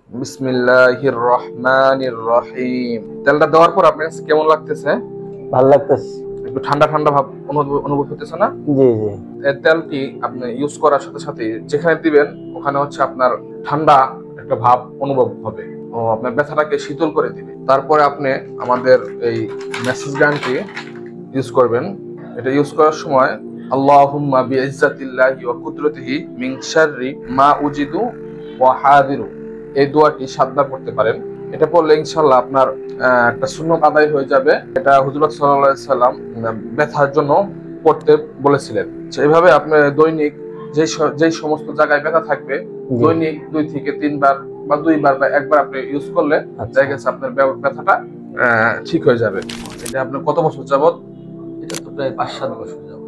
বিসমিল্লাহির রহমানির রহিম। তেলটা দেওয়ার পর আপনার কাছে কেমন লাগতেছে? ভালো লাগতেছে। একটু ঠান্ডা ঠান্ডা ভাব অনুভব হতেছে না? জি জি। এই তেলটি আপনি ইউজ করার সাথে সাথে যেখানে দিবেন ওখানে হচ্ছে আপনার ঠান্ডা একটা ভাব অনুভব হবে ও আপনার ব্যথাটাকে শীতল করে দিবে। তারপরে আপনি আমাদের এই মেসেজ গানটি ইউজ করবেন। এটা ইউজ করার সময় আল্লাহুম্মা বিইজ্জাতিল্লাহি ওয়া কুদরতিহি মিন শাররি মা উজিদু ওয়া হাদিরু, এই দোয়াটি 7 বার পড়তে পারেন। এটা পড়লে ইনশাআল্লাহ আপনার একটা সুন্নত আদায় হয়ে যাবে। এটা হুজুর সাল্লাল্লাহু আলাইহি সাল্লাম ব্যথার জন্য পড়তে বলেছিলেন। এইভাবে আপনি দৈনিক যেই সমস্ত জায়গায় ব্যথা থাকবে দৈনিক 2 থেকে 3 বার বা 2 বার বা একবার আপনি ইউজ করলে দেখা গেছে আপনার ব্যথাটা ঠিক হয়ে যাবে। এটা আপনার কত বছর যাবত? এটা তো প্রায় 5-7 বছর যাবত।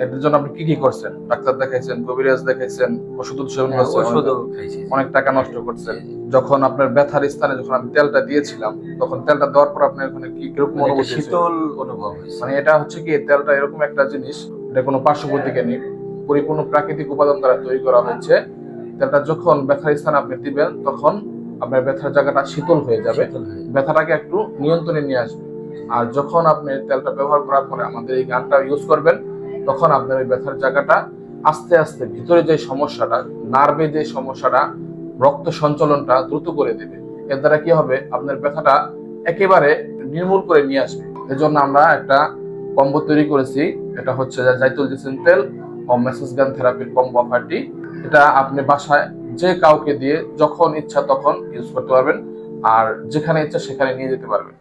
এটার জন্য আপনি কি কি করছেন? ডাক্তার দেখাইছেন, কবিরাজ দেখাইছেন, ওষুধ সেবন করছেন, ওষুধও খাইছি। অনেক টাকা নষ্ট করছেন। যখন আপনার ব্যথার স্থানে যখন আমি তেলটা দিয়েছিলাম তখন তেলটা দেওয়ার পর আপনার ওখানে কি কিরকম অনুভূতি? শীতল অনুভব হয়েছে। মানে এটা হচ্ছে কি, তেলটা এরকম একটা জিনিস, এটা কোনো পার্শ্ব প্রতিক্রিয়া নেই, পরিপূর্ণ প্রাকৃতিক উপাদান দ্বারা তৈরি করা হয়েছে। তেলটা যখন ব্যথার স্থানে আপনি দিবেন তখন আপনার ব্যথার জায়গাটা শীতল হয়ে যাবে, ব্যথাটাকে একটু নিয়ন্ত্রণে নিয়ে আসবে। আর যখন আপনি তেলটা ব্যবহার করার পরে আমাদের এই গানটা ইউজ করবেন তখন আপনার ওই ব্যথার জায়গাটা আস্তে আস্তে ভিতরে যে সমস্যাটা, নার্ভে যে সমস্যাটা, রক্ত সঞ্চালনটা দ্রুত করে দেবে। এর দ্বারা কি হবে, আপনার ব্যথাটা একেবারে নির্মূল করে নিয়ে আসবে। এজন্য আমরা একটা কম্বো তৈরি করেছি। এটা হচ্ছে জাইতুল জিসিম তেল ও মেসেজ গান থেরাপির কম্বো অফারটি। এটা আপনি বাসায় যে কাউকে দিয়ে যখন ইচ্ছা তখন ইউজ করতে পারবেন, আর যেখানে ইচ্ছা সেখানে নিয়ে যেতে পারবেন।